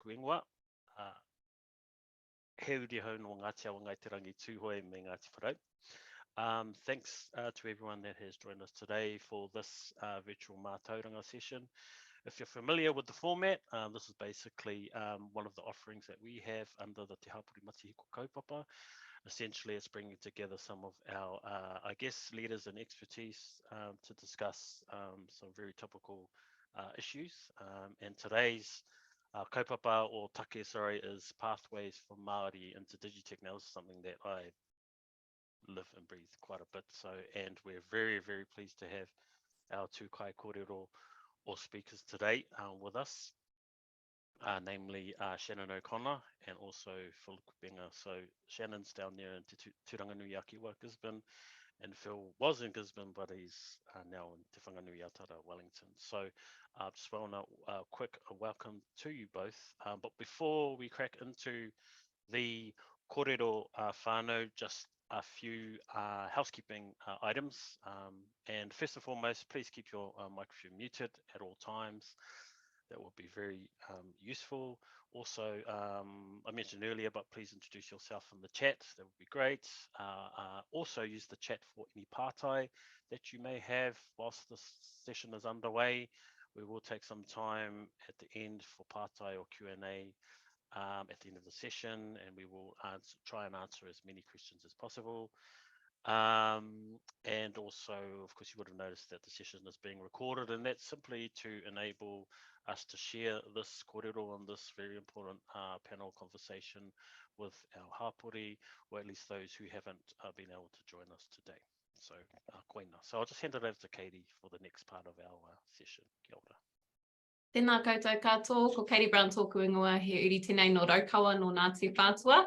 kuingoa. He uri hau no Ngāti Awa Ngaitirangi Tūhoe me Ngāti Wharau. Thanks to everyone that has joined us today for this virtual mātauranga session. If you're familiar with the format, this is basically one of the offerings that we have under the Te Hapori Matihiko kaupapa. Essentially, it's bringing together some of our, leaders and expertise to discuss some very topical issues. And today's kaupapa or take, is Pathways for Māori into Digitech. Now, this is something that I live and breathe quite a bit. So, and we're very, very pleased to have our two kai kōrero or speakers today with us, namely Shannon O'Connor and also Phil Kupenga. So Shannon's down there in Te Ranganui Akiwa, Gisborne, and Phil was in Gisborne, but he's now in Te Whanganui Atara, Wellington. So just want a quick welcome to you both. But before we crack into the kōrero whānau, just a few housekeeping items. And first and foremost, please keep your microphone muted at all times. That would be very useful. Also, I mentioned earlier, but please introduce yourself in the chat. That would be great. Also use the chat for any partai that you may have whilst this session is underway. We will take some time at the end for partai or Q&A at the end of the session, and we will try and answer as many questions as possible. And also, of course, you would have noticed that the session is being recorded, and that's simply to enable us to share this kōrero and this very important panel conversation with our hapori, or at least those who haven't been able to join us today. So, koina. So I'll just hand it over to Katie for the next part of our session. Kia ora. Tēnā koutou katoa, ko Katie Brown tōku ingoa, he uri tēnei no raukawa no Ngāti Whātua.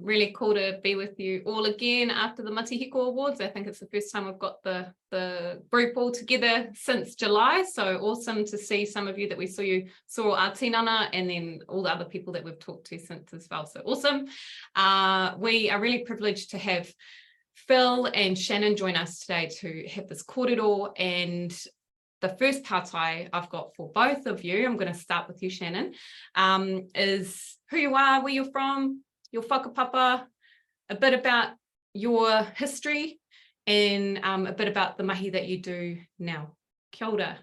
Really cool to be with you all again after the Matihiko Awards. I think it's the first time we've got the group all together since July. So awesome to see some of you that we saw our tinana, and then all the other people that we've talked to since as well. So awesome. We are really privileged to have Phil and Shannon join us today to have this kōrero, and the first partai I've got for both of you, I'm going to start with you, Shannon, is who you are, where you're from, your whakapapa, a bit about your history, and a bit about the mahi that you do now. Kia ora.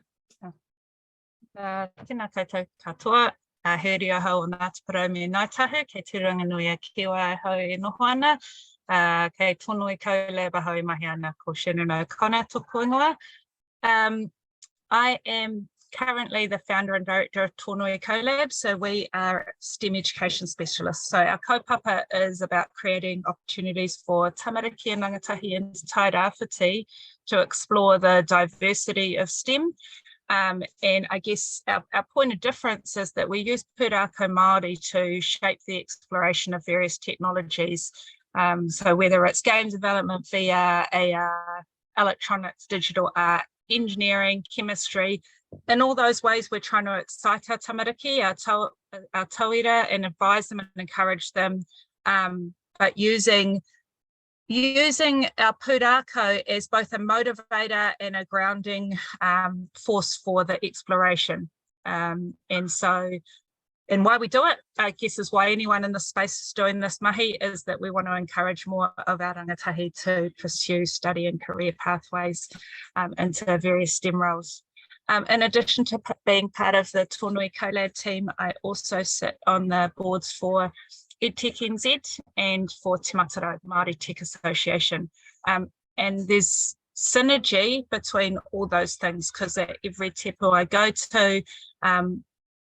Tēnā koutou katoa, he uri ahau o Ngāti Wharau me Ngāitahu, kei Te Ranganui Akiwa ahau e noho ana, kei Tōnui Collab ahau e mahi ana ko Shannon O'Connor tōku ingoa. I am currently the founder and director of Tōnui Collab, so we are STEM education specialists. So our kaupapa is about creating opportunities for tamariki and rangatahi and tai rāwhiti to explore the diversity of STEM. And I guess our point of difference is that we use pūrākau Māori to shape the exploration of various technologies. So whether it's game development, VR, AR, electronics, digital art, engineering, chemistry, in all those ways we're trying to excite our tamariki, our tauira, and advise them and encourage them, but using our pūrākau as both a motivator and a grounding force for the exploration. And why we do it, I guess, is why anyone in the space is doing this mahi, is that we want to encourage more of our rangatahi to pursue study and career pathways into various STEM roles. In addition to being part of the Tōnui Collab team, I also sit on the boards for EdTech NZ and for Te Matarau, Māori Tech Association. And there's synergy between all those things, because at every tepu I go to,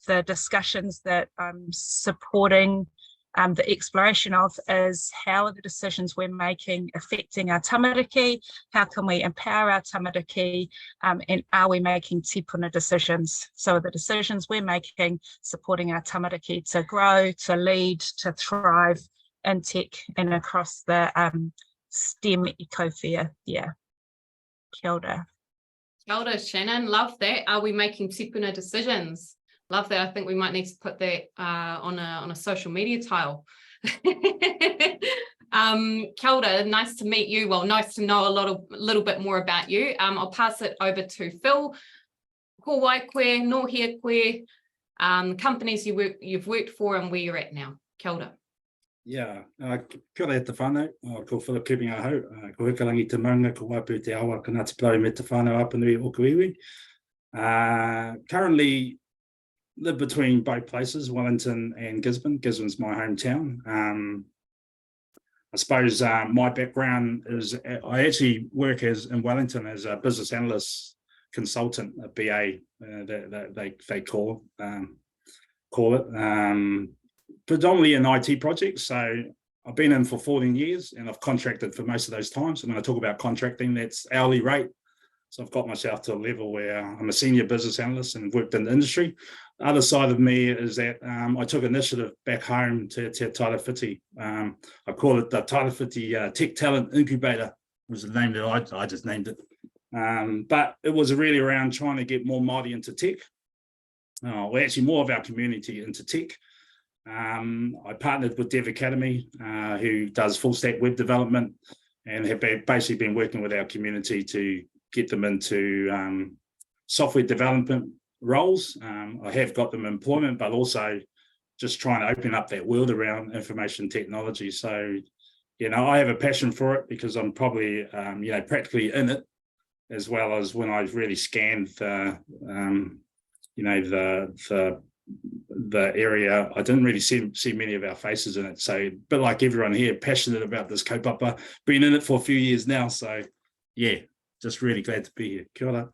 the discussions that I'm supporting the exploration of is how are the decisions we're making affecting our tamariki, how can we empower our tamariki, and are we making tipuna decisions? So the decisions we're making supporting our tamariki to grow, to lead, to thrive in tech and across the STEM ecosphere. Yeah. Kia ora. Kia ora, Shannon. Love that. Are we making tipuna decisions? Love that. I think we might need to put that on a social media tile. Kia ora, nice to meet you. Well, nice to know a little bit more about you. I'll pass it over to Phil. Ko wai koe, no hea koe. companies you've worked for and where you're at now. Kia ora. Yeah, kia ora e te whānau, ko Philip Kupenga hau, ko Hikarangi te maunga, ko Waipu te awa, ka Ngāti Porou me te whānau apanui o Kuiwi. Currently live between both places, Wellington and Gisborne. Gisborne's my hometown. I suppose my background is I actually work in Wellington as a business analyst consultant, a BA that they call it. Predominantly in IT projects. So I've been in for 14 years and I've contracted for most of those times. And when I talk about contracting, that's hourly rate. So I've got myself to a level where I'm a senior business analyst and worked in the industry. The other side of me is that I took initiative back home to Tairāwhiti. I call it the Tairāwhiti Tech Talent Incubator, was the name that I just named it. But it was really around trying to get more Māori into tech. Well, actually more of our community into tech. I partnered with Dev Academy, who does full stack web development, and have basically been working with our community to get them into software development roles. I have got them employment, but also just trying to open up that world around information technology. So, I have a passion for it because I'm probably, practically in it, as well as when I really scanned the area, I didn't really see many of our faces in it. So a bit like everyone here, passionate about this kaupapa, been in it for a few years now. So yeah, just really glad to be here. Kia ora.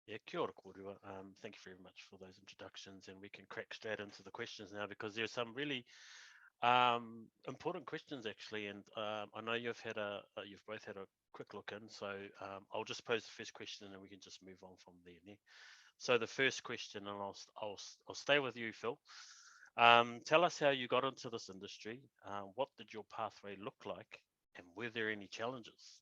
Yeah, kia ora kōrua. Thank you very much for those introductions, and we can crack straight into the questions now because there's some really important questions actually, and I know you've both had a quick look in, so I'll just pose the first question and then we can just move on from there. So the first question, and I'll stay with you, Phil. Tell us how you got into this industry. What did your pathway look like, and were there any challenges?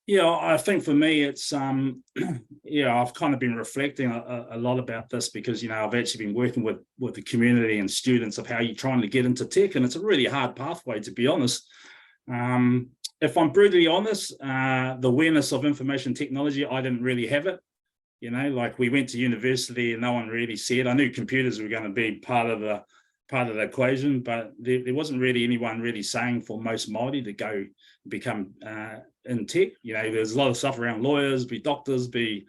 Yeah, I think for me, it's I've kind of been reflecting a lot about this because I've actually been working with the community and students of how you're trying to get into tech, and it's a really hard pathway, to be honest. If I'm brutally honest, the awareness of information technology, I didn't really have it. Like we went to university and no one really said. I knew computers were going to be part of the equation, but there wasn't really anyone really saying for most Māori to go become in tech. There's a lot of stuff around lawyers, be doctors, but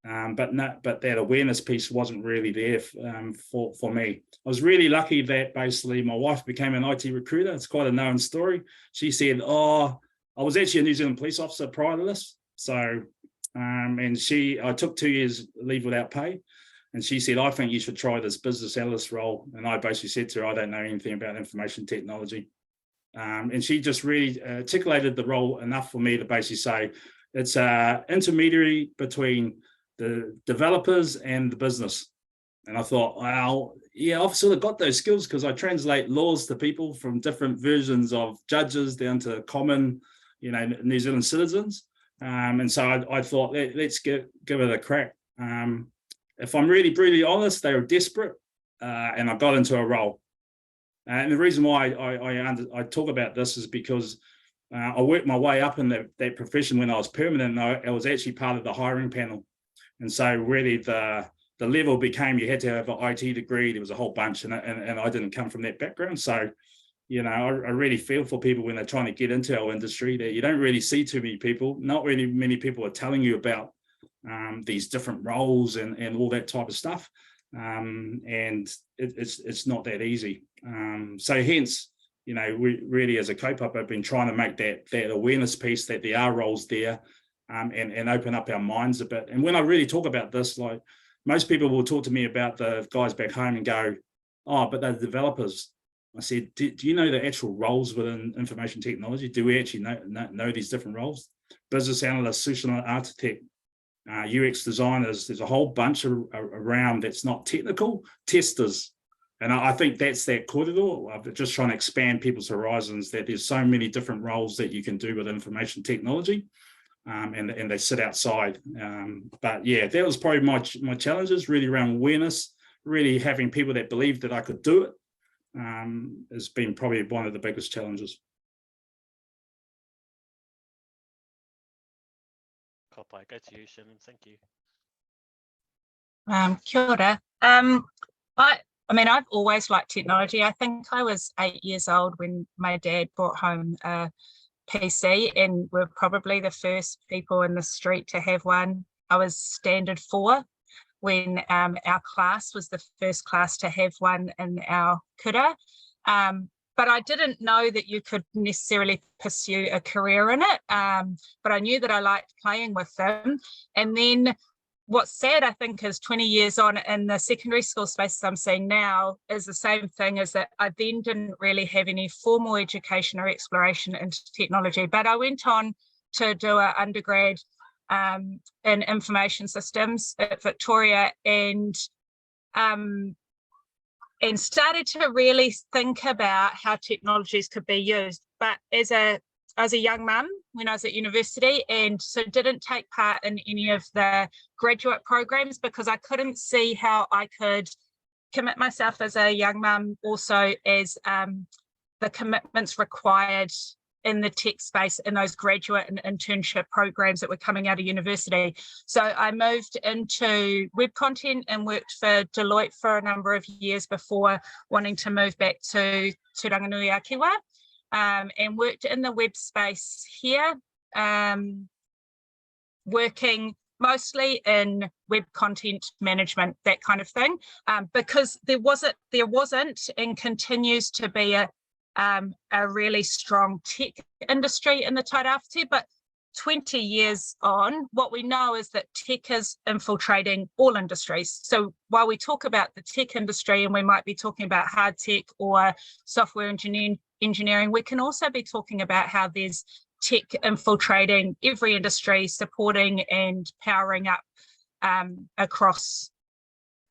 that awareness piece wasn't really there for me. I was really lucky that basically my wife became an IT recruiter. It's quite a known story. She said, I was actually a New Zealand police officer prior to this. So, I took 2 years leave without pay. And she said, I think you should try this business analyst role. And I basically said to her, I don't know anything about information technology. And she just really articulated the role enough for me to basically say, it's an intermediary between the developers and the business. And I thought, well, yeah, I've sort of got those skills because I translate laws to people from different versions of judges down to common, New Zealand citizens. And so I thought, let's give it a crack. If I'm really brutally honest, they were desperate, and I got into a role. And the reason why I talk about this is because I worked my way up in that profession when I was permanent, and I was actually part of the hiring panel. And so really the level became you had to have an IT degree. There was a whole bunch, and I didn't come from that background. So, I really feel for people when they're trying to get into our industry that you don't really see too many people. Not really many people are telling you about these different roles and all that type of stuff. And it's not that easy. So hence, we really as a kaupapa have been trying to make that awareness piece that there are roles there, and open up our minds a bit. And when I really talk about this, like most people will talk to me about the guys back home and go, oh, but they're developers. I said, do you know the actual roles within information technology? Do we actually know these different roles? Business analyst, solution architect, UX designers, there's a whole bunch around that's not technical, testers. And I think that's that corridor of just trying to expand people's horizons, that there's so many different roles that you can do with information technology, and they sit outside. But yeah, that was probably my challenges, really around awareness, really having people that believed that I could do it, has been probably one of the biggest challenges. Ka pai, go to you, Shannon. Thank you. Kia ora. I mean, I've always liked technology. I think I was 8 years old when my dad brought home a PC, and we're probably the first people in the street to have one. I was standard 4 when our class was the first class to have one in our kura. But I didn't know that you could necessarily pursue a career in it. But I knew that I liked playing with them. And then what's sad, I think, is 20 years on in the secondary school spaces I'm seeing now is the same thing, is that I then didn't really have any formal education or exploration into technology, but I went on to do an undergrad in information systems at Victoria, and started to really think about how technologies could be used. But as a young mum when I was at university, and so didn't take part in any of the graduate programs because I couldn't see how I could commit myself as a young mum also as the commitments required in the tech space in those graduate and internship programs that were coming out of university. So I moved into web content and worked for Deloitte for a number of years before wanting to move back to Ranganui-a-Kiwa. And worked in the web space here, working mostly in web content management, that kind of thing, because there wasn't and continues to be a really strong tech industry in the Tairāwhiti. But 20 years on, what we know is that tech is infiltrating all industries. So while we talk about the tech industry and we might be talking about hard tech or software engineering, we can also be talking about how there's tech infiltrating every industry, supporting and powering up across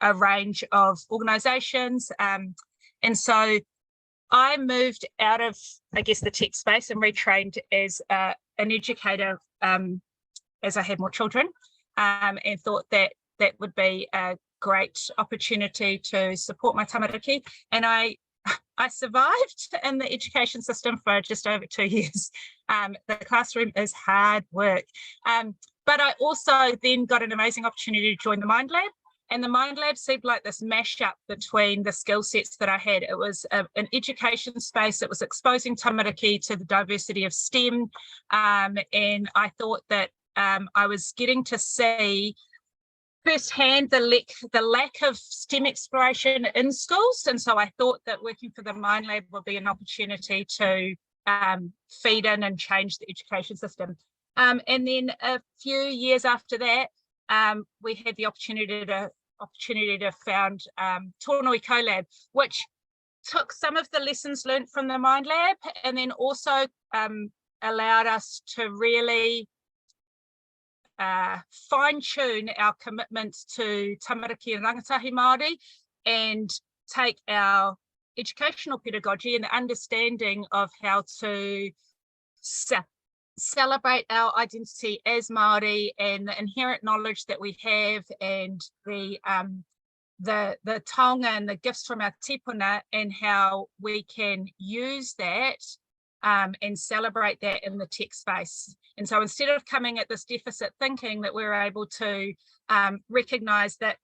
a range of organizations. And so I moved out of, I guess, the tech space and retrained as an educator as I had more children, and thought that that would be a great opportunity to support my tamariki. And I survived in the education system for just over 2 years. The classroom is hard work. But I also then got an amazing opportunity to join the Mind Lab. And the Mind Lab seemed like this mashup between the skill sets that I had. It was an education space. It was exposing tamariki to the diversity of STEM. And I thought that I was getting to see firsthand the lack of STEM exploration in schools. And so I thought that working for the Mind Lab would be an opportunity to feed in and change the education system. And then a few years after that, we had the opportunity to found Tōnui Collab, which took some of the lessons learned from the Mind Lab and then also allowed us to really fine-tune our commitments to tamariki and rangatahi Māori, and take our educational pedagogy and understanding of how to celebrate our identity as Māori and the inherent knowledge that we have, and the taonga and the gifts from our tipuna, and how we can use that and celebrate that in the tech space. And so instead of coming at this deficit thinking, that we're able to recognise that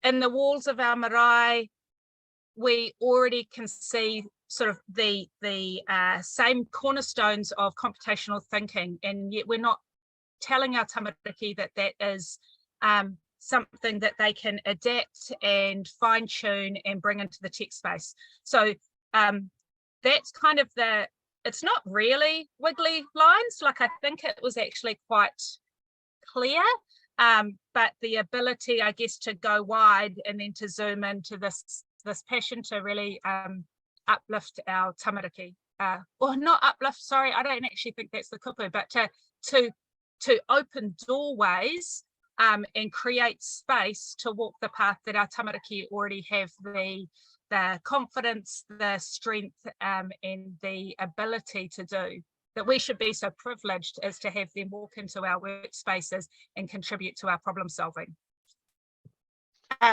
in the walls of our marae, we already can see sort of the same cornerstones of computational thinking, and yet we're not telling our tamariki that that is something that they can adapt and fine-tune and bring into the tech space. So that's kind of it's not really wiggly lines, like I think it was actually quite clear, but the ability, I guess, to go wide and then to zoom into this passion to really uplift our tamariki, or not uplift, sorry, I don't actually think that's the kupu, but to open doorways and create space to walk the path that our tamariki already have the confidence, the strength, and the ability to do, that we should be so privileged as to have them walk into our workspaces and contribute to our problem solving.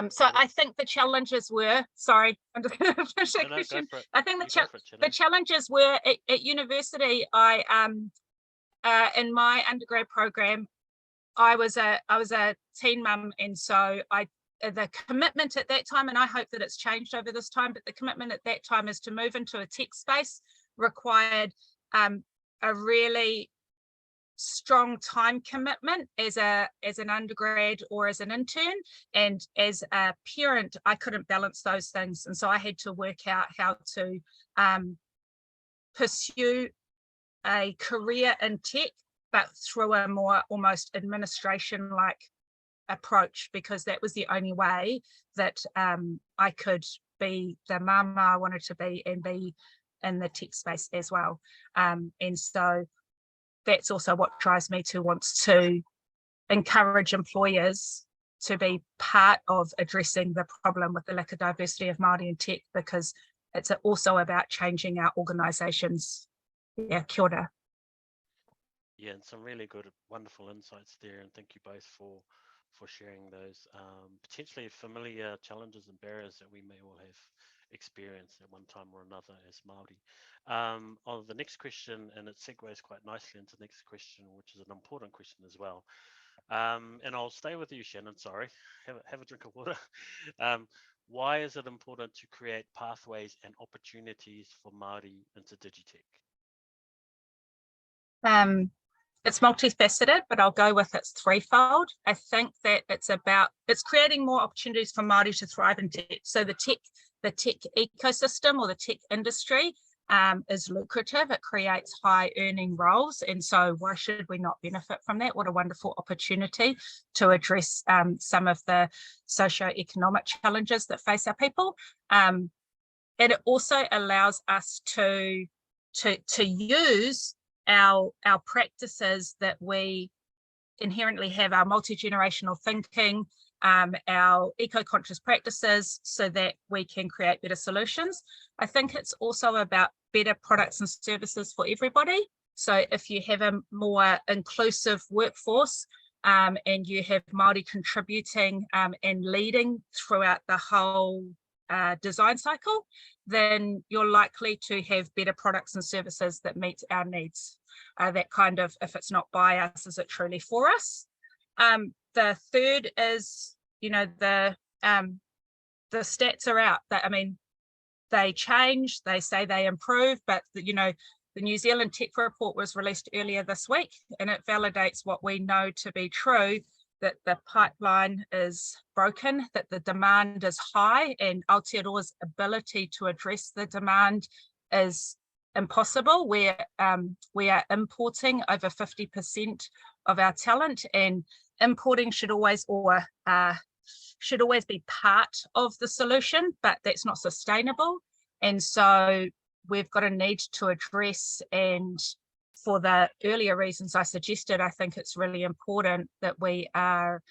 So I think the challenges were, sorry, I'm just going to finish that question. I think the challenges were at university, in my undergrad program, I was a teen mum, and so the commitment at that time, and I hope that it's changed over this time, but the commitment at that time is to move into a tech space required a really strong time commitment as an undergrad or as an intern, and as a parent I couldn't balance those things, and so I had to work out how to pursue a career in tech, but through a more almost administration like approach, because that was the only way that I could be the mama I wanted to be and be in the tech space as well. And so that's also what drives me to want to encourage employers to be part of addressing the problem with the lack of diversity of Māori in tech, because it's also about changing our organisations. Yeah, kia ora. Yeah, and some really good, wonderful insights there, and thank you both for sharing those potentially familiar challenges and barriers that we may all have experienced at one time or another as Māori. On the next question, and it segues quite nicely into the next question, which is an important question as well. And I'll stay with you, Shannon, sorry, have a drink of water. Why is it important to create pathways and opportunities for Māori into Digitech? It's multifaceted, but I'll go with it's threefold. I think that it's creating more opportunities for Māori to thrive in tech. So the tech ecosystem or the tech industry is lucrative. It creates high earning roles. And so why should we not benefit from that? What a wonderful opportunity to address some of the socioeconomic challenges that face our people. And it also allows us to use our practices that we inherently have, our multi-generational thinking, our eco-conscious practices, so that we can create better solutions. I think it's also about better products and services for everybody. So if you have a more inclusive workforce and you have Māori contributing and leading throughout the whole design cycle, then you're likely to have better products and services that meet our needs. That kind of, if it's not by us, is it truly for us? The third is, the stats are out. That, I mean, they change, they say they improve, but the New Zealand Tech Report was released earlier this week, and it validates what we know to be true, that the pipeline is broken, that the demand is high, and Aotearoa's ability to address the demand is impossible. We are importing over 50% of our talent, and importing should always be part of the solution, but that's not sustainable. And so we've got a need to address, and for the earlier reasons I suggested, I think it's really important that we are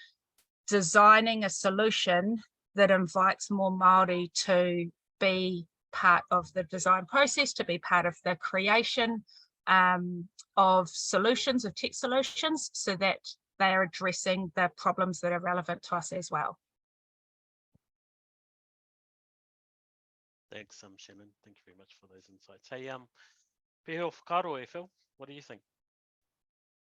designing a solution that invites more Māori to be part of the design process, to be part of the creation of solutions, of tech solutions, so that they are addressing the problems that are relevant to us as well. Thanks, Shannon. Thank you very much for those insights. Hey, Peheo Whakaaro, Phil, what do you think?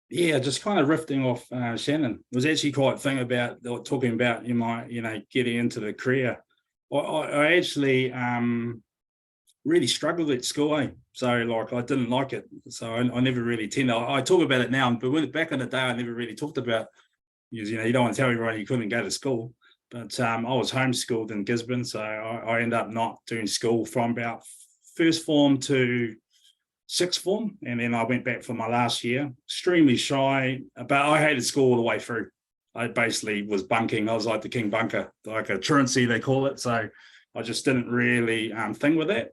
Yeah, just kind of riffing off Shannon. It was actually quite thing about talking about getting into the career. I actually really struggled at school, so like I didn't like it, so I never really attended. I talk about it now, but back in the day I never really talked about, because you don't want to tell everyone you couldn't go to school. But I was homeschooled in Gisborne, so I ended up not doing school from about first form to sixth form, and then I went back for my last year. Extremely shy, but I hated school all the way through. I basically was bunking. I was like the king bunker, like a truancy they call it. So I just didn't really think with that.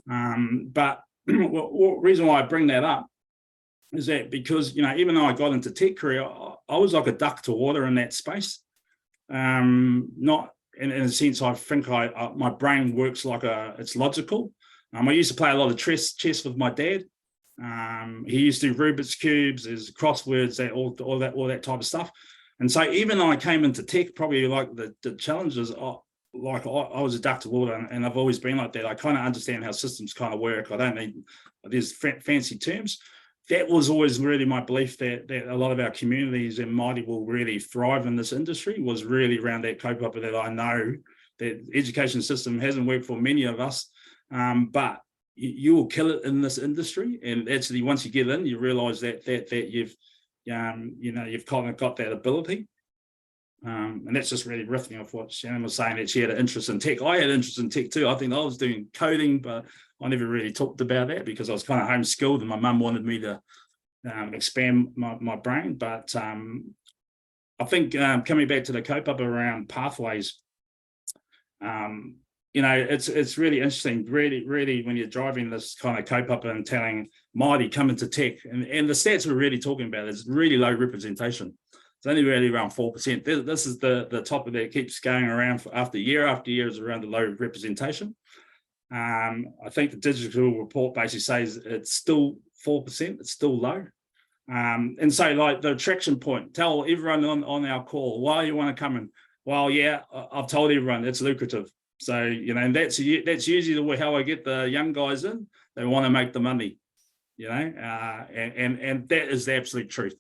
But the reason why I bring that up is that because even though I got into tech career, I was like a duck to water in that space. Not in a sense, I think my brain works like it's logical. I used to play a lot of chess with my dad. He used to do Rubik's cubes, his crosswords, all that type of stuff. And so even though I came into tech, probably like the challenges, like I was a duck to water, and I've always been like that. I kind of understand how systems kind of work. I don't need there's fancy terms, that was always really my belief that a lot of our communities and Māori will really thrive in this industry, was really around that kaupapa that I know that education system hasn't worked for many of us, but you will kill it in this industry. And actually, once you get in, you realise that you've you've kind of got that ability. And that's just really riffing off what Shannon was saying, that she had an interest in tech. I had an interest in tech too. I think I was doing coding, but I never really talked about that because I was kind of homeschooled and my mum wanted me to expand my brain. But I think coming back to the kaupapa around pathways, it's really interesting, really when you're driving this kind of kaupapa and telling Māori come into tech, and the stats we're really talking about is really low representation. It's only really around 4%. This is the top of that, keeps going around after year is around the low representation. I think the digital report basically says it's still 4%, it's still low. And so like the attraction point, tell everyone on our call, why you want to come in? Well, yeah, I've told everyone it's lucrative. So, and that's usually the way how I get the young guys in. They want to make the money, and that is the absolute truth.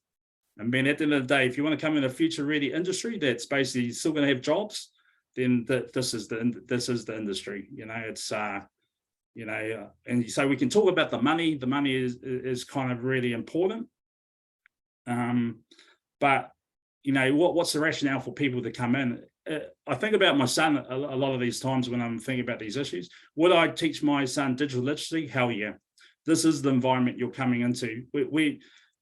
I mean, at the end of the day, if you want to come in a future-ready industry that's basically still going to have jobs, then this is the industry. And so we can talk about the money. The money is kind of really important. But what's the rationale for people to come in? I think about my son a lot of these times when I'm thinking about these issues. Would I teach my son digital literacy? Hell yeah. This is the environment you're coming into.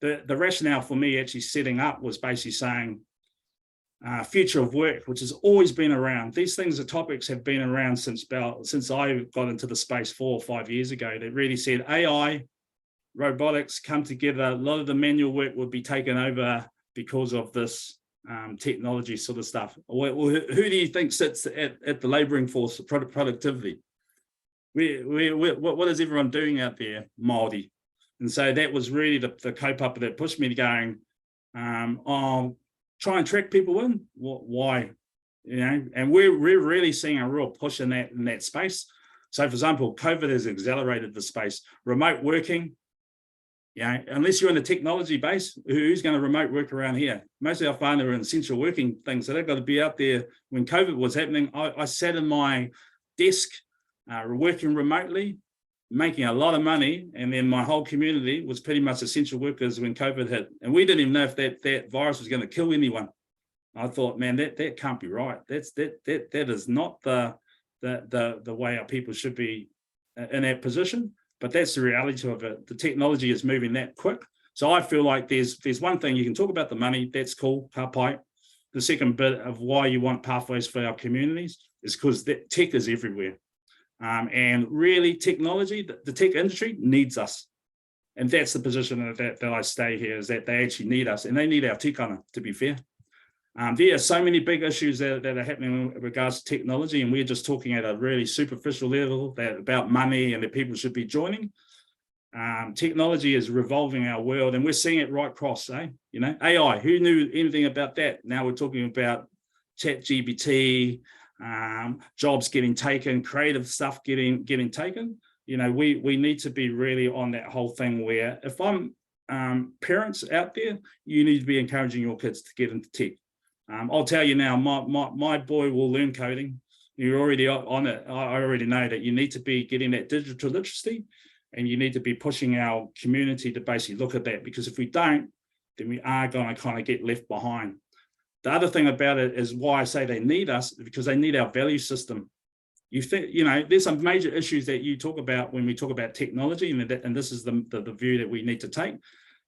The rationale for me actually setting up was basically saying future of work, which has always been around. These things, the topics have been around since I got into the space 4 or 5 years ago. That really said AI, robotics come together. A lot of the manual work would be taken over because of this technology sort of stuff. Who do you think sits at the labouring force productivity? What is everyone doing out there? Māori. And so that was really the kaupapa that pushed me to going, try and track people in. Why? And we're really seeing a real push in that space. So, for example, COVID has accelerated the space. Remote working, unless you're in the technology base, who's going to remote work around here? Most of our whānau are in essential working things, so they've got to be out there. When COVID was happening, I sat in my desk working remotely, making a lot of money, and then my whole community was pretty much essential workers when COVID hit. And we didn't even know if that virus was going to kill anyone. I thought, man, that can't be right. That is not the way our people should be in that position. But that's the reality of it. The technology is moving that quick. So I feel like there's one thing, you can talk about the money, that's cool, ka pai. The second bit of why you want pathways for our communities is because tech is everywhere. And really technology, the tech industry needs us. And that's the position that I stay here, is that they actually need us and they need our tikanga, to be fair. There are so many big issues that are happening in regards to technology, and we're just talking at a really superficial level about money and that people should be joining. Technology is revolving our world, and we're seeing it right across, AI, who knew anything about that? Now we're talking about ChatGPT, jobs getting taken, creative stuff getting taken. We need to be really on that whole thing where if I'm parents out there, you need to be encouraging your kids to get into tech. I'll tell you now, my boy will learn coding. You're already on it. I already know that you need to be getting that digital literacy, and you need to be pushing our community to basically look at that, because if we don't, then we are going to kind of get left behind. The other thing about it is why I say they need us, because they need our value system. You think, there's some major issues that you talk about when we talk about technology, and this is the view that we need to take.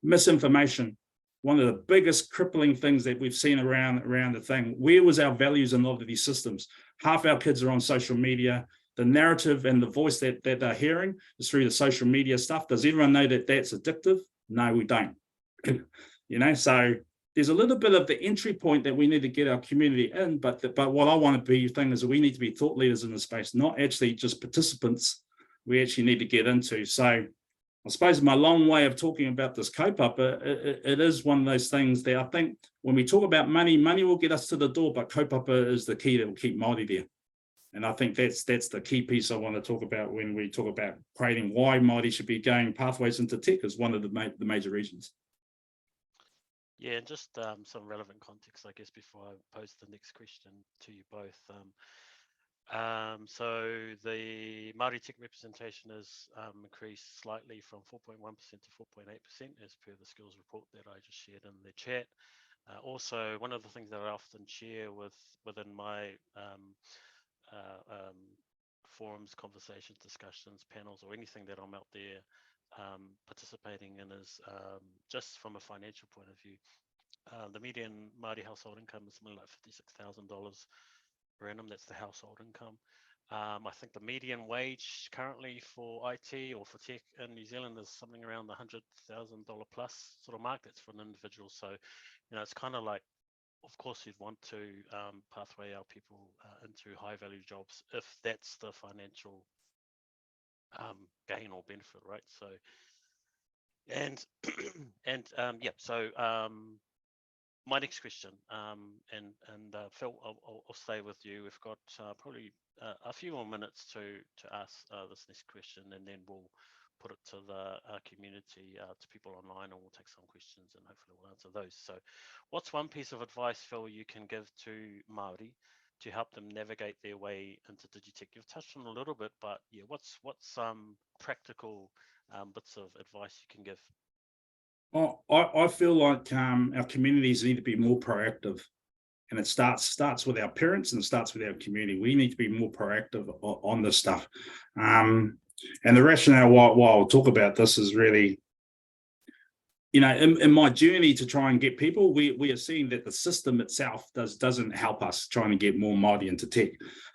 Misinformation. One of the biggest crippling things that we've seen around the thing. Where was our values in a lot of these systems? Half our kids are on social media. The narrative and the voice that they're hearing is through the social media stuff. Does everyone know that that's addictive? No, we don't. So there's a little bit of the entry point that we need to get our community in, but what I want to be thinking is that we need to be thought leaders in the space, not actually just participants. We actually need to get into. So I suppose my long way of talking about this kaupapa, it is one of those things that I think when we talk about money will get us to the door, but kaupapa is the key that will keep Māori there. And I think that's the key piece I want to talk about when we talk about creating why Māori should be going pathways into tech is one of the major reasons. Yeah, and just some relevant context, I guess, before I pose the next question to you both. So the Māori tech representation has increased slightly from 4.1% to 4.8% as per the skills report that I just shared in the chat. Also, one of the things that I often share within my forums, conversations, discussions, panels, or anything that I'm out there participating in is just from a financial point of view. The median Māori household income is something like $56,000 per annum. That's the household income. I think the median wage currently for IT or for tech in New Zealand is something around the $100,000 plus sort of mark. That's for an individual. So, you know, it's kind of like, of course, you'd want to pathway our people into high value jobs if that's the financial gain or benefit, right? So, and yeah, so my next question, and Phil, I'll stay with you. We've got probably a few more minutes to ask this next question, and then we'll put it to the community, to people online, and we'll take some questions and hopefully we'll answer those. So what's one piece of advice, Phil, you can give to Māori to help them navigate their way into Digitech? You've touched on a little bit, but yeah, what's some practical bits of advice you can give? Well, I feel like our communities need to be more proactive, and it starts with our parents and it starts with our community. We need to be more proactive on this stuff. And the rationale why I'll talk about this is really, you know, in my journey to try and get people, we are seeing that the system itself doesn't help us trying to get more Māori into tech.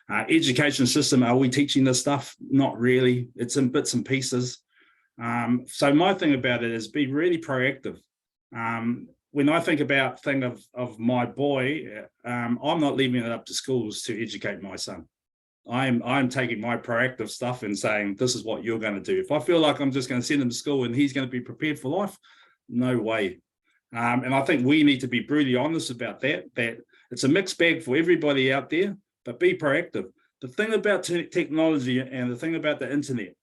Education system, are we teaching this stuff? Not really. It's in bits and pieces. So my thing about it is be really proactive. When I think about of my boy, I'm not leaving it up to schools to educate my son. I'm taking my proactive stuff and saying, this is what you're going to do. If I feel like I'm just going to send him to school and he's going to be prepared for life, no way. And I think we need to be brutally honest about that it's a mixed bag for everybody out there, but be proactive. The thing about technology and the thing about the internet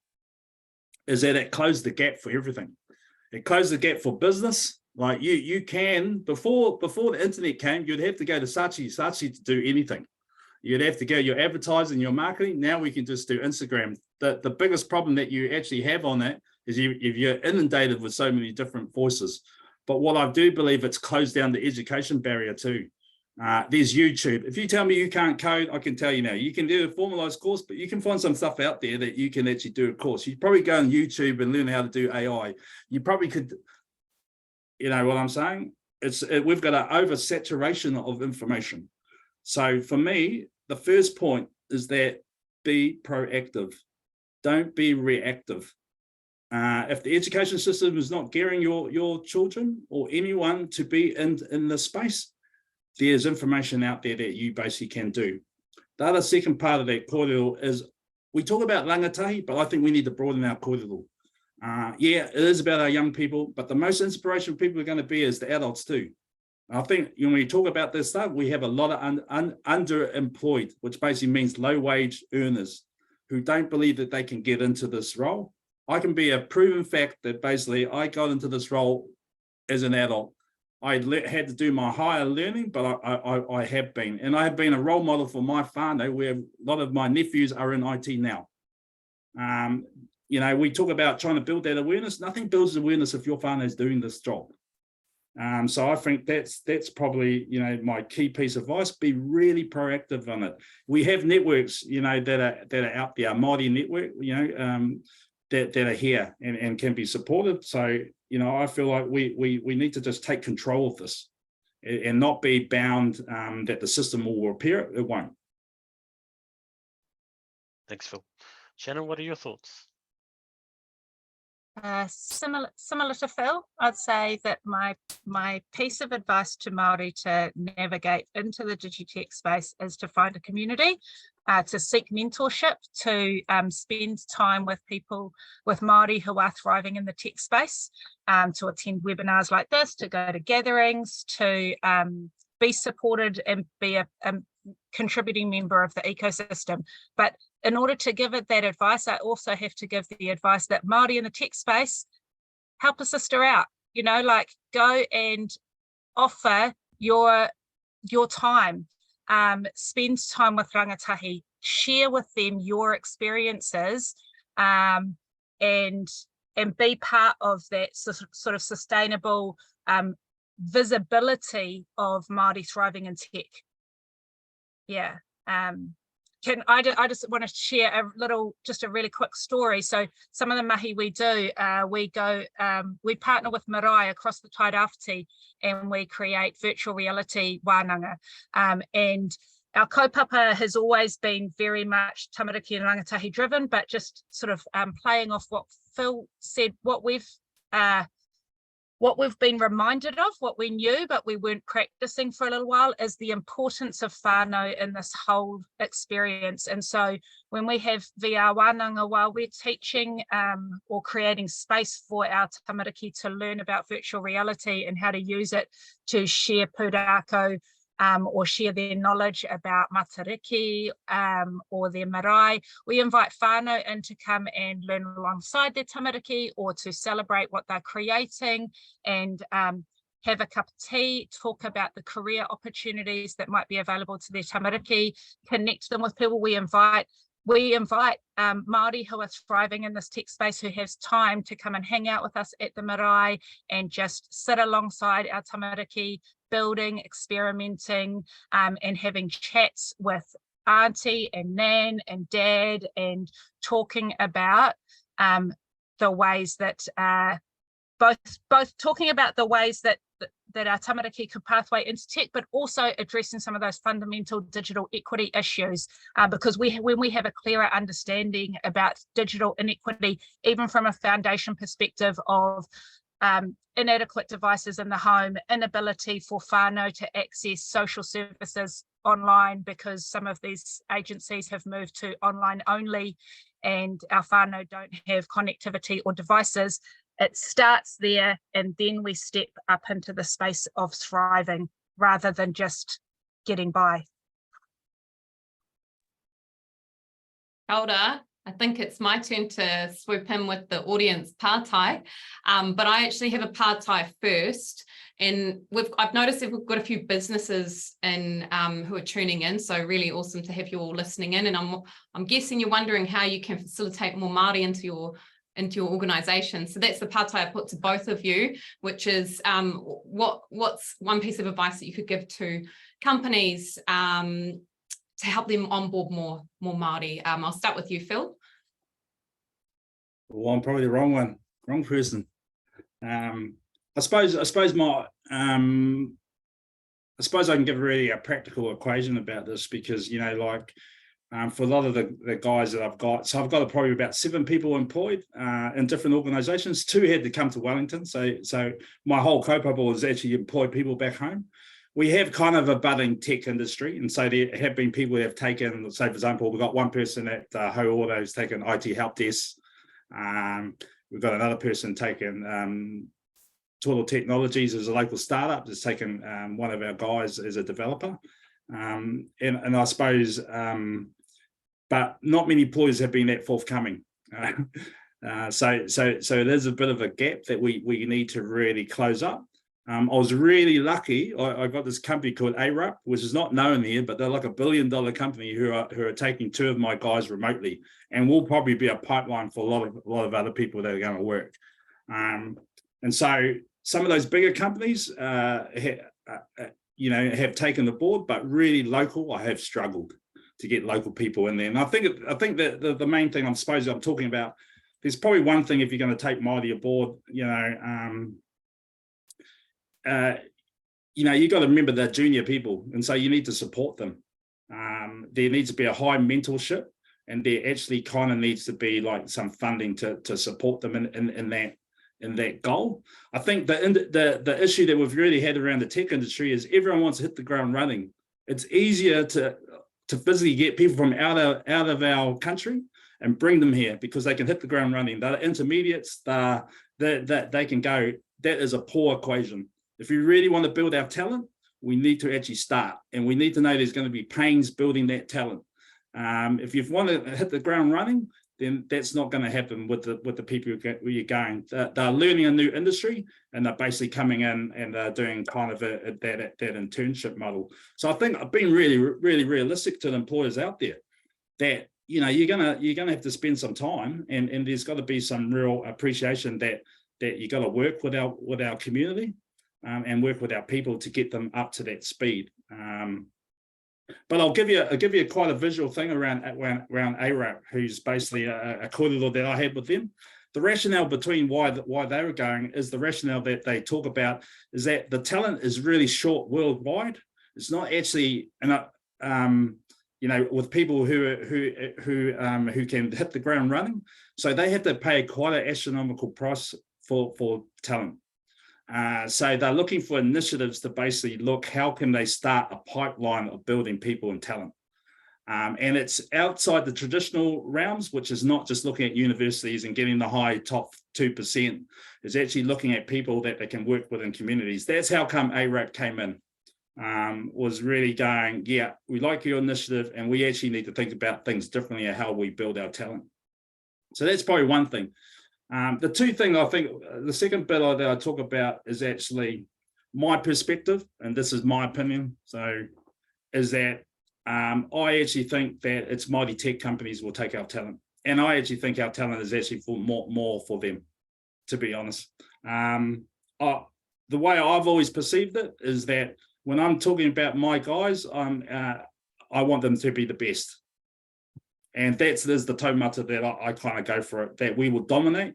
is that it closed the gap for everything. It closed the gap for business. Like you can, before the internet came, you'd have to go to Saatchi to do anything. You'd have to go your advertising, your marketing. Now we can just do Instagram. The biggest problem that you actually have on that is if you're inundated with so many different voices. But what I do believe, it's closed down the education barrier too. There's YouTube. If you tell me you can't code, I can tell you now, you can do a formalized course, but you can find some stuff out there that you can actually do a course. You probably go on YouTube and learn how to do AI. You probably could, you know what I'm saying? We've got an oversaturation of information. So for me, the first point is that be proactive. Don't be reactive. If the education system is not gearing your children or anyone to be in this space, there's information out there that you basically can do. The other second part of that kōrero is, we talk about rangatahi, but I think we need to broaden our kōrero. Yeah, it is about our young people, but the most inspirational people are going to be is the adults too. I think when we talk about this stuff, we have a lot of underemployed, which basically means low wage earners who don't believe that they can get into this role. I can be a proven fact that basically I got into this role as an adult. I had to do my higher learning, but I have been. And I have been a role model for my whānau, where a lot of my nephews are in IT now. You know, we talk about trying to build that awareness. Nothing builds awareness if your whānau is doing this job. So I think that's probably, you know, my key piece of advice. Be really proactive on it. We have networks, you know, that are out there, Māori network, you know, that are here and can be supported. So, you know, I feel like we need to just take control of this and not be bound that the system will repair it. It won't. Thanks, Phil. Shannon, what are your thoughts? Similar to Phil, I'd say that my piece of advice to Māori to navigate into the Digitech space is to find a community, to seek mentorship, to spend time with people, with Māori who are thriving in the tech space, to attend webinars like this, to go to gatherings, to be supported and be contributing member of the ecosystem. But in order to give it that advice, I also have to give the advice that Māori in the tech space, help a sister out, you know, like go and offer your time, spend time with rangatahi, share with them your experiences, and be part of that sort of sustainable visibility of Māori thriving in tech. Yeah. I just want to share a really quick story. So some of the mahi we do, we partner with marae across the Tairāwhiti, and we create virtual reality wānanga. And our kaupapa has always been very much tamariki and rangatahi driven, but just sort of playing off what Phil said, what we've been reminded of, what we knew, but we weren't practicing for a little while, is the importance of whānau in this whole experience. And so when we have VR wānanga while we're teaching or creating space for our tamariki to learn about virtual reality and how to use it to share pūrākau, or share their knowledge about matariki or their marae, we invite whānau in to come and learn alongside their tamariki or to celebrate what they're creating and have a cup of tea, talk about the career opportunities that might be available to their tamariki, connect them with people. We invite Māori who are thriving in this tech space, who has time to come and hang out with us at the marae and just sit alongside our tamariki, building, experimenting, and having chats with auntie and nan and dad, and talking about the ways that both talking about the ways that our tamariki could pathway into tech, but also addressing some of those fundamental digital equity issues, because when we have a clearer understanding about digital inequity, even from a foundation perspective of inadequate devices in the home, inability for whānau to access social services online because some of these agencies have moved to online only and our whānau don't have connectivity or devices. It starts there, and then we step up into the space of thriving rather than just getting by. Elder, I think it's my turn to swoop in with the audience pārtai, but I actually have a pārtai first, and I've noticed that we've got a few businesses in who are tuning in, so really awesome to have you all listening in, and I'm guessing you're wondering how you can facilitate more Māori into your organisation. So that's the pārtai I put to both of you, which is what's one piece of advice that you could give to companies to help them onboard more Māori. I'll start with you, Phil. Well, I'm probably the wrong person. I suppose I can give really a practical equation about this, because, you know, like for a lot of the guys that I've got, so I've got probably about 7 people employed in different organisations. 2 had to come to Wellington, so my whole kaupapa has actually employed people back home. We have kind of a budding tech industry, and so there have been people who have taken, say, for example, we've got one person at Ho Auto who's taken IT help desk. We've got another person taking Total Technologies as a local startup, that's taken one of our guys as a developer. And I suppose, but not many employers have been that forthcoming. So there's a bit of a gap that we need to really close up. I was really lucky. I got this company called ARUP, which is not known here, but they're like $1 billion company who are taking 2 of my guys remotely, and will probably be a pipeline for a lot of other people that are going to work. And so some of those bigger companies, have taken the board, but really local, I have struggled to get local people in there. And I think that the main thing I'm talking about, there's probably one thing if you're going to take Māori aboard, you got to remember they're junior people, and so you need to support them. There needs to be a high mentorship, and there actually kind of needs to be like some funding to support them in that goal. I think the issue that we've really had around the tech industry is everyone wants to hit the ground running. It's easier to physically get people from out of our country and bring them here because they can hit the ground running. They're intermediates, they can go. That is a poor equation. If we really want to build our talent, we need to actually start, and we need to know there's going to be pains building that talent. If you want to hit the ground running, then that's not going to happen with the people where you're going. They're learning a new industry, and they're basically coming in and they're doing kind of that internship model. So I think I've been really realistic to the employers out there that, you know, you're gonna have to spend some time, and there's got to be some real appreciation that you got to work with our community and work with our people to get them up to that speed. But I'll give you quite a visual thing around ARAP, who's basically a corridor that I had with them. The rationale between why they were going is the rationale that they talk about is that the talent is really short worldwide. It's not actually, you know, with people who can hit the ground running. So they have to pay quite an astronomical price for talent. So they're looking for initiatives to basically look how can they start a pipeline of building people and talent. And it's outside the traditional realms, which is not just looking at universities and getting the high top 2%. It's actually looking at people that they can work with in communities. That's how come ARAP came in, was really going, yeah, we like your initiative, and we actually need to think about things differently and how we build our talent. So that's probably one thing. The two things I think, the second bit that I talk about is actually my perspective, and this is my opinion. So is that I actually think that it's Māori tech companies will take our talent, and I actually think our talent is actually for more for them, to be honest. The way I've always perceived it is that when I'm talking about my guys, I want them to be the best. And there's the taumata that I kind of go for it, that we will dominate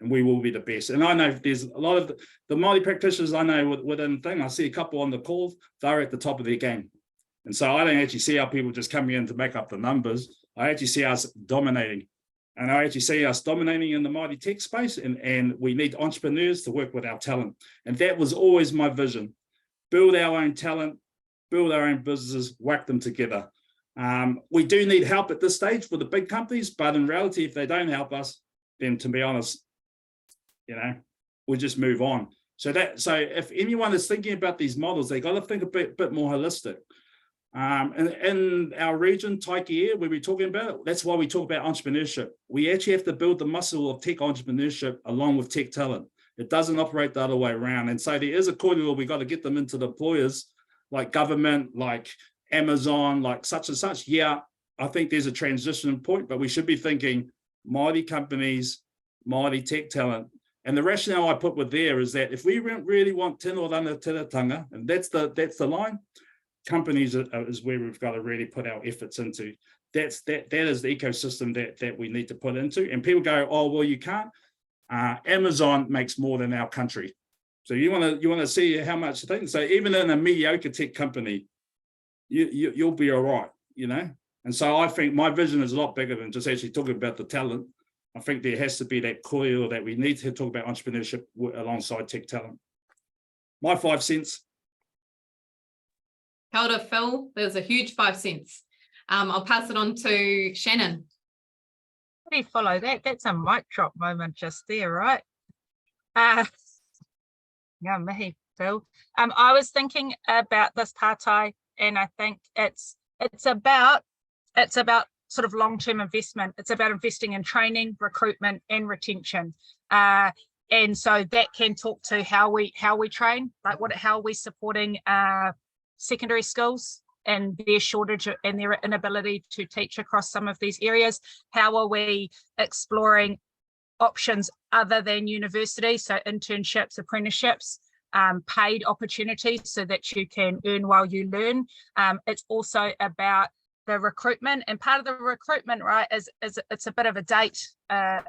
and we will be the best. And I know there's a lot of the Māori practitioners I know within thing, I see a couple on the call, they're at the top of their game. And so I don't actually see our people just coming in to make up the numbers. I actually see us dominating. And I actually see us dominating in the Māori tech space, and we need entrepreneurs to work with our talent. And that was always my vision. Build our own talent, build our own businesses, whack them together. We do need help at this stage for the big companies, but in reality, if they don't help us, then to be honest, you know, we'll just move on. So if anyone is thinking about these models, they got to think a bit more holistic. In our region, Taiki, where we're talking about it, that's why we talk about entrepreneurship. We actually have to build the muscle of tech entrepreneurship along with tech talent. It doesn't operate the other way around. And so there is a corridor we got to get them into the employers, like government, like Amazon, like such and such. Yeah, I think there's a transition point, but we should be thinking Māori companies, Māori tech talent. And the rationale I put with there is that if we really want tino rangatiratanga, and that's the line, companies is where we've got to really put our efforts into. That is the ecosystem that we need to put into. And people go, oh, well, you can't. Amazon makes more than our country. So you want to see how much things. So even in a mediocre tech company, you'll be all right, you know. And so I think my vision is a lot bigger than just actually talking about the talent. I think there has to be that corridor that we need to talk about entrepreneurship alongside tech talent. My 5 cents. Kia ora, Phil. There's a huge 5 cents. I'll pass it on to Shannon. How do you follow that? That's a mic drop moment just there, right? Yeah, mihi, Phil. I was thinking about this tātai, and I think it's about sort of long-term investment. It's about investing in training, recruitment, and retention. And so that can talk to how we train, like how are we supporting secondary schools and their shortage and their inability to teach across some of these areas. How are we exploring options other than university, so internships, apprenticeships, paid opportunities so that you can earn while you learn. It's also about the recruitment, and part of the recruitment, right, is it's a bit of a date.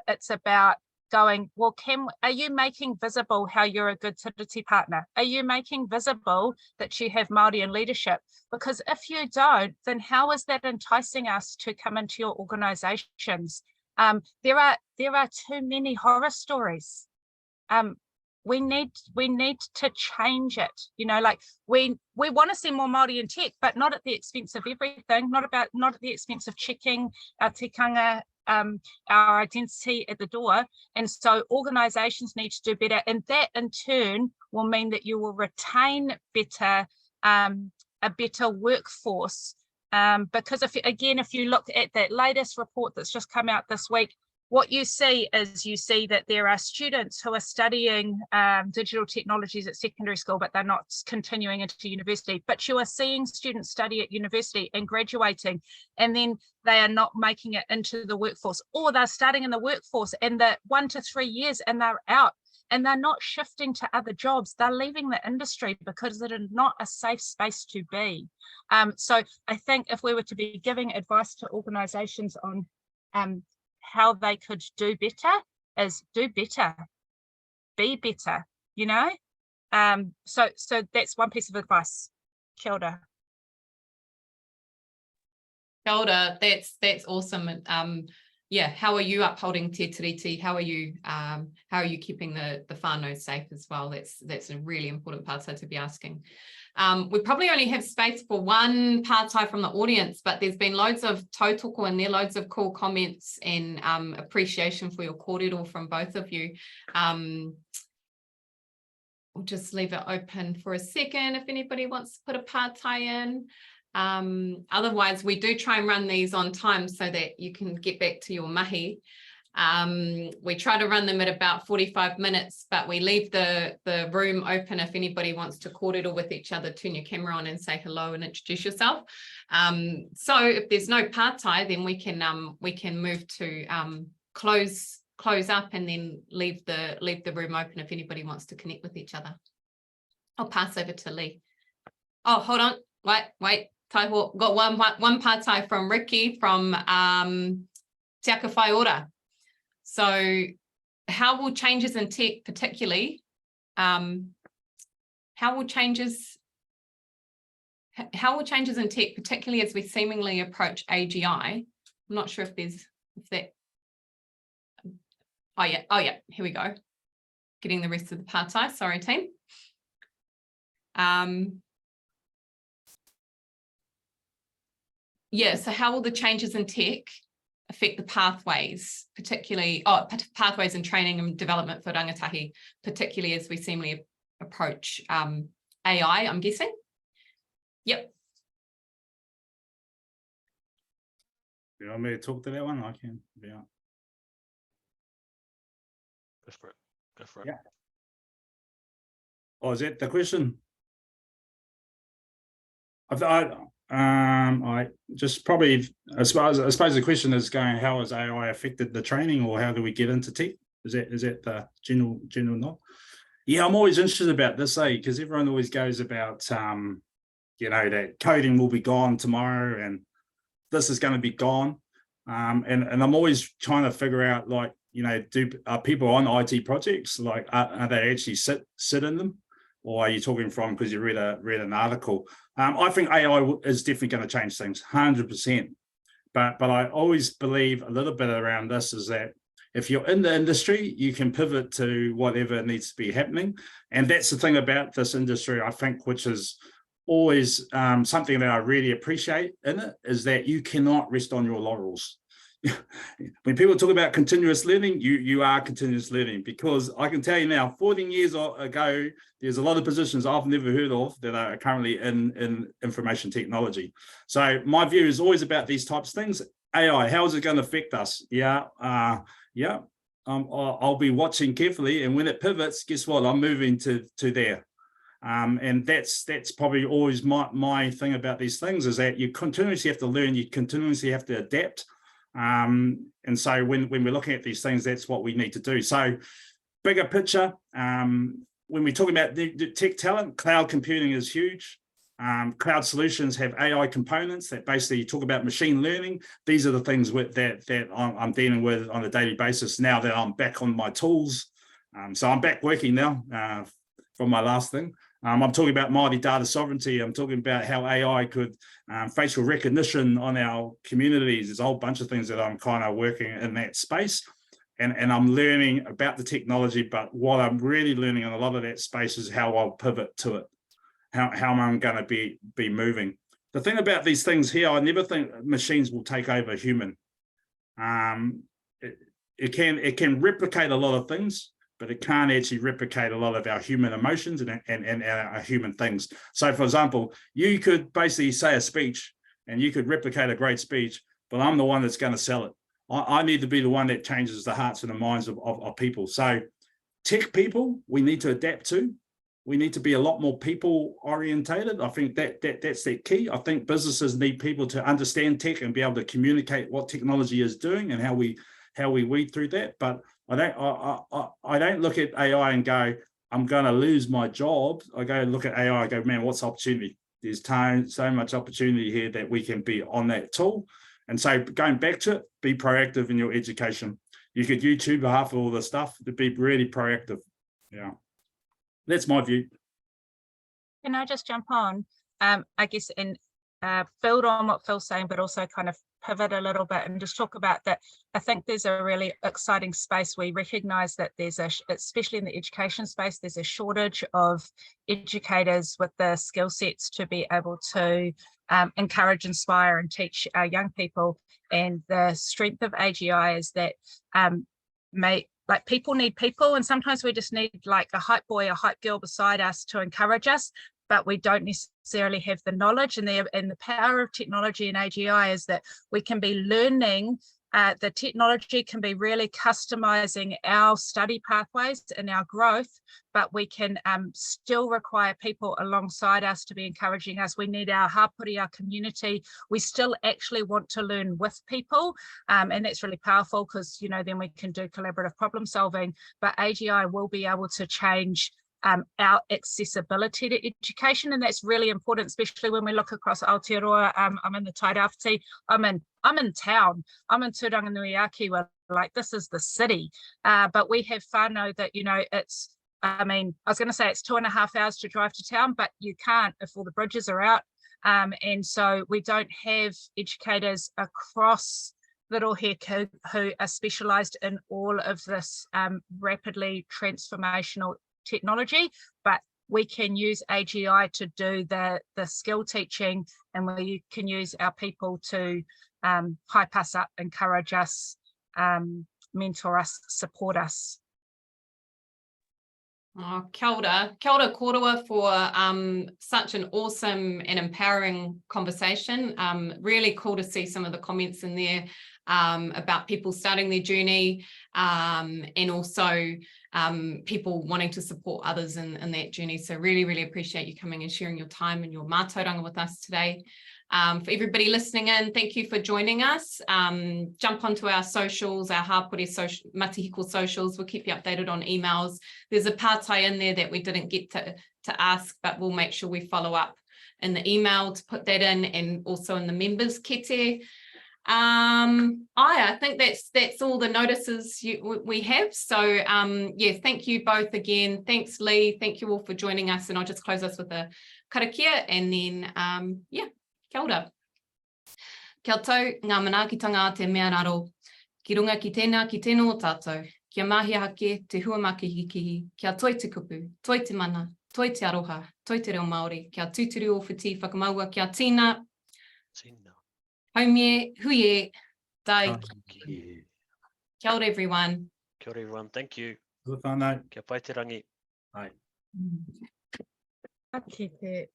It's about going, well, are you making visible how you're a good Tiriti partner? Are you making visible that you have Māori in leadership? Because if you don't, then how is that enticing us to come into your organizations? There are too many horror stories. We need to change it. You know, like we want to see more Māori in tech, but not at the expense of everything. Not at the expense of checking our tikanga, our identity at the door. And so organizations need to do better, and that in turn will mean that you will retain better a better workforce. Because if you look at that latest report that's just come out this week, what you see that there are students who are studying digital technologies at secondary school, but they're not continuing into university. But you are seeing students study at university and graduating, and then they are not making it into the workforce, or they're starting in the workforce and they're 1 to 3 years and they're out, and they're not shifting to other jobs. They're leaving the industry because it is not a safe space to be. So I think if we were to be giving advice to organisations on how they could do better, is do better, be better, you know? So that's one piece of advice. Kia ora. Kia ora, that's awesome. Yeah, how are you upholding te tiriti? How are you keeping the whānau safe as well? That's a really important part to be asking. We probably only have space for one pātai from the audience, but there's been loads of tautoko in there, loads of cool comments and appreciation for your kōrero from both of you. We'll just leave it open for a second if anybody wants to put a pātai in. Otherwise, we do try and run these on time so that you can get back to your mahi. We try to run them at about 45 minutes, but we leave the room open if anybody wants to kōrero with each other, turn your camera on and say hello and introduce yourself. So if there's no pātai, then we can move to close up and then leave the room open if anybody wants to connect with each other. I'll pass over to Lee. Oh, hold on, wait. Taiho, got one pātai from Ricky from Te Aka Whai Ora. So how will changes in tech particularly, how will changes in tech, particularly as we seemingly approach AGI? I'm not sure if that, oh yeah, here we go. Getting the rest of the pātai, sorry team. Yeah, so how will the changes in tech affect the pathways, particularly, pathways in training and development for rangatahi, particularly as we seemingly approach AI, I'm guessing? Yep. You want me to talk to that one? I can. Yeah. Go for it. Yeah. Oh, is that the question? I just probably, I suppose the question is going, how has AI affected the training, or how do we get into tech? Is that the general nod? Yeah, I'm always interested about this, because everyone always goes about, you know, that coding will be gone tomorrow and this is going to be gone. And I'm always trying to figure out, like, you know, are people on IT projects, like, are they actually sit in them? Or are you talking from because you read an article? I think AI is definitely going to change things, 100%. But I always believe a little bit around this is that if you're in the industry, you can pivot to whatever needs to be happening. And that's the thing about this industry, I think, which is always something that I really appreciate in it, is that you cannot rest on your laurels. When people talk about continuous learning, you are continuous learning, because I can tell you now, 14 years ago, there's a lot of positions I've never heard of that are currently in information technology. So my view is always about these types of things. AI, how is it going to affect us? I'll be watching carefully, and when it pivots, guess what? I'm moving to there. And that's probably always my thing about these things, is that you continuously have to learn, you continuously have to adapt. And so when we're looking at these things, that's what we need to do. So bigger picture, when we talk about the tech talent, cloud computing is huge. Cloud solutions have AI components that basically talk about machine learning. These are the things that I'm dealing with on a daily basis now that I'm back on my tools. So I'm back working now from my last thing. I'm talking about Māori data sovereignty. I'm talking about how AI could facial recognition on our communities. There's a whole bunch of things that I'm kind of working in that space. And I'm learning about the technology, but what I'm really learning in a lot of that space is how I'll pivot to it, how I'm going to be moving. The thing about these things here, I never think machines will take over human. It can replicate a lot of things, but it can't actually replicate a lot of our human emotions and our human things. So, for example, you could basically say a speech and you could replicate a great speech, but I'm the one that's going to sell it. I need to be the one that changes the hearts and the minds of people. So tech people, we need to adapt to. We need to be a lot more people orientated. I think that's the key. I think businesses need people to understand tech and be able to communicate what technology is doing and how we weed through that. But I don't look at AI and go, I'm going to lose my job. I go look at AI and go, man, what's opportunity? There's so much opportunity here that we can be on that tool. And so going back to it, be proactive in your education. You could YouTube half of all the stuff to be really proactive. Yeah, that's my view. Can I just jump on? I guess and build on what Phil's saying, but also kind of pivot a little bit and just talk about that. I think there's a really exciting space. We recognise that there's especially in the education space, there's a shortage of educators with the skill sets to be able to encourage, inspire, and teach our young people. And the strength of AGI is that people need people, and sometimes we just need like a hype boy, a hype girl beside us to encourage us, but we don't necessarily have the knowledge. And the power of technology and AGI is that we can be learning. The technology can be really customizing our study pathways and our growth, but we can still require people alongside us to be encouraging us. We need our hapori, our community. We still actually want to learn with people, and that's really powerful because, you know, then we can do collaborative problem solving. But AGI will be able to change our accessibility to education, and that's really important, especially when we look across Aotearoa. I'm in the Tairāwhiti. I'm in town. I'm in Tūranganui-a-Ki, where like this is the city, but we have whānau that, you know, it's, I mean, I was going to say it's 2.5 hours to drive to town, but you can't if all the bridges are out, and so we don't have educators across Little who are specialised in all of this rapidly transformational technology, but we can use AGI to do the skill teaching, and we can use our people to hype us up, encourage us, mentor us, support us. Oh, kia ora kōrua for such an awesome and empowering conversation. Really cool to see some of the comments in there about people starting their journey, and also people wanting to support others in that journey. So really, really appreciate you coming and sharing your time and your mātauranga with us today. For everybody listening in, thank you for joining us. Jump onto our socials, our Hapori social, Matihiko socials. We'll keep you updated on emails. There's a pātai in there that we didn't get to ask, but we'll make sure we follow up in the email to put that in, and also in the members kete. I think that's all the notices we have. So yeah, thank you both again. Thanks, Lee. Thank you all for joining us, and I'll just close us with a karakia, and then yeah, kia ora. Kia tau ngā manaakitanga te mea raro. Ki runga ki tēnā ki tēnā o tātou. Kia mahi hake te huamakihikihi. Kia toi te kupu, toi te mana, toi te aroha, toi te reo Māori. Kia tūturu o whiti whakamaua, kia tīna. Haumie, huie, dai. Kia ora, everyone. Kia ora, everyone. Thank you. Good whānau. Kia pai te rangi. Bye. Ake te.